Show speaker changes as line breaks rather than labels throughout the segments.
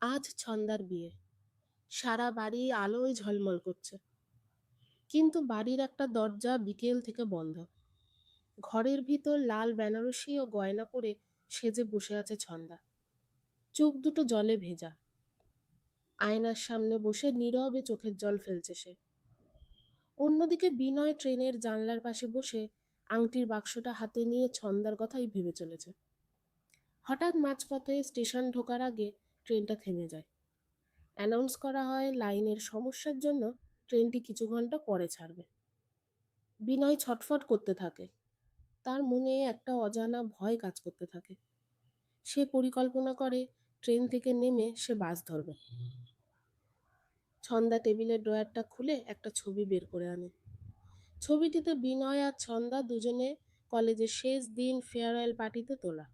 আজ ছন্দার বিয়ে। সারা বাড়ি আলোয় ঝলমল করছে, কিন্তু বাড়ির একটা দরজা বিকেল থেকে বন্ধ। ঘরের ভিতর লাল বেনারসি ও গয়না পরে সেজে বসে আছে ছন্দা। চোখ দুটো জলে ভেজা। আয়নার সামনে বসে নীরবে চোখের জল ফেলছে সে। অন্যদিকে বিনয় ট্রেনের জানলার পাশে বসে আংটির বাক্সটা হাতে নিয়ে ছন্দার কথাই ভেবে চলেছে। হঠাৎ মাঝপথে স্টেশন ঢোকার আগে ট্রেনটা থেমে যায়। অ্যানাউন্স করা হয় লাইনের সমস্যার জন্য ট্রেনটি কিছু ঘন্টা পরে ছাড়বে। বিনয় ছটফট করতে থাকে। তার মনে একটা অজানা ভয় কাজ করতে থাকে। সে পরিকল্পনা করে ট্রেন থেকে নেমে সে বাস ধরবে। ছন্দা টেবিলের ড্রয়ারটা খুলে একটা ছবি বের করে আনে। ছবিটিতে বিনয় আর ছন্দা দুজনে কলেজের শেষ দিন ফেয়ারওয়েল পার্টিতে তোলা।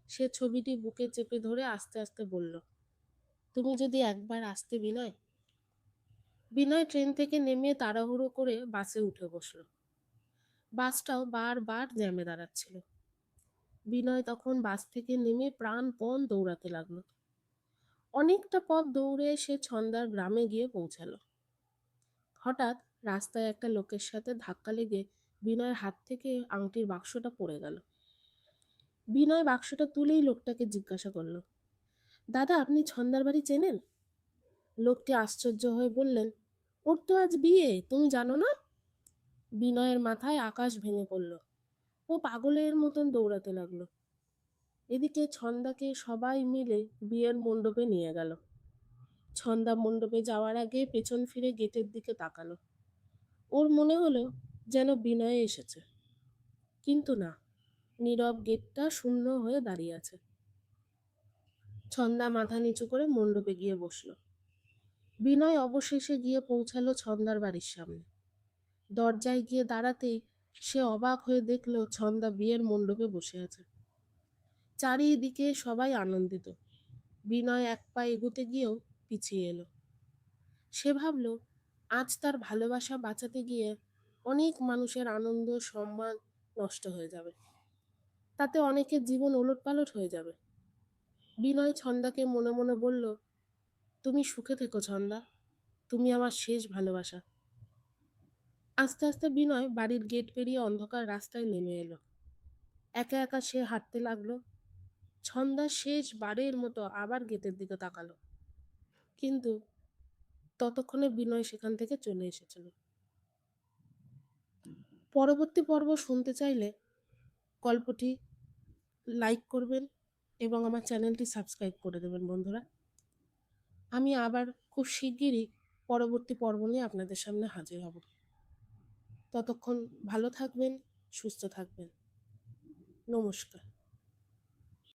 সে ছবিটি বুকে চেপে ধরে আস্তে আস্তে বলল, তুমি যদি একবার আসতে বিনয়। বিনয় ট্রেন থেকে নেমে তাড়াহুড়ো করে বাসে উঠে বসল। বাসটাও বারবার জ্যামে দাঁড়াচ্ছিল। বিনয় তখন বাস থেকে নেমে প্রাণপণ দৌড়াতে লাগলো। অনেকটা পথ দৌড়ে সে ছন্দার গ্রামে গিয়ে পৌঁছালো। হঠাৎ রাস্তায় একটা লোকের সাথে ধাক্কা লেগে বিনয়ের হাত থেকে আংটির বাক্সটা পড়ে গেল। বিনয় বাক্সটা তুলেই লোকটাকে জিজ্ঞাসা করলো, দাদা, আপনি ছন্দার বাড়ি চেনেন? লোকটি আশ্চর্য হয়ে বললেন, ওর তো আজ বিয়ে, তুমি জানো না? বিনয়ের মাথায় আকাশ ভেঙে পড়ল। ও পাগলের মতন দৌড়াতে লাগলো। এদিকে ছন্দাকে সবাই মিলে বিয়ের মণ্ডপে নিয়ে গেল। ছন্দা মণ্ডপে যাওয়ার আগে পেছন ফিরে গেটের দিকে তাকালো। ওর মনে হলো যেন বিনয় এসেছে, কিন্তু না, নীরব গেটটা শূন্য হয়ে দাঁড়িয়ে আছে। ছন্দা মাথা নিচু করে মণ্ডপে গিয়ে বসলো। বিনয় অবশেষে গিয়ে পৌঁছালো ছন্দার বাড়ির সামনে। দরজায় গিয়ে দাঁড়াতেই সে অবাক হয়ে দেখলো ছন্দা বিয়ের মণ্ডপে বসে আছে। চারিদিকে সবাই আনন্দিত। বিনয় এক পা এগোতে গিয়েও পিছিয়ে এলো। সে ভাবল, আজ তার ভালোবাসা বাঁচাতে গিয়ে অনেক মানুষের আনন্দ সম্মান নষ্ট হয়ে যাবে। তাতে অনেকের জীবন ওলটপালট হয়ে যাবে। বিনয় ছন্দাকে মনে মনে বলল, তুমি সুখে থেকো ছন্দা, তুমি আমার শেষ ভালোবাসা। আস্তে আস্তে বিনয় বাড়ির গেট পেরিয়ে অন্ধকার রাস্তায় নেমে এলো। একা একা সে হাঁটতে লাগলো। ছন্দা শেষবারের মতো আবার গেটের দিকে তাকালো, কিন্তু ততক্ষণে বিনয় সেখান থেকে চলে এসেছিল। পরবর্তী পর্ব শুনতে চাইলে গল্পটি লাইক করবেন এবং আমার চ্যানেলটি সাবস্ক্রাইব করে দেবেন বন্ধুরা। আমি আবার খুব শিগগিরই পরবর্তী পর্ব নিয়ে আপনাদের সামনে হাজির হব। ততক্ষণ ভালো থাকবেন, সুস্থ থাকবেন। নমস্কার।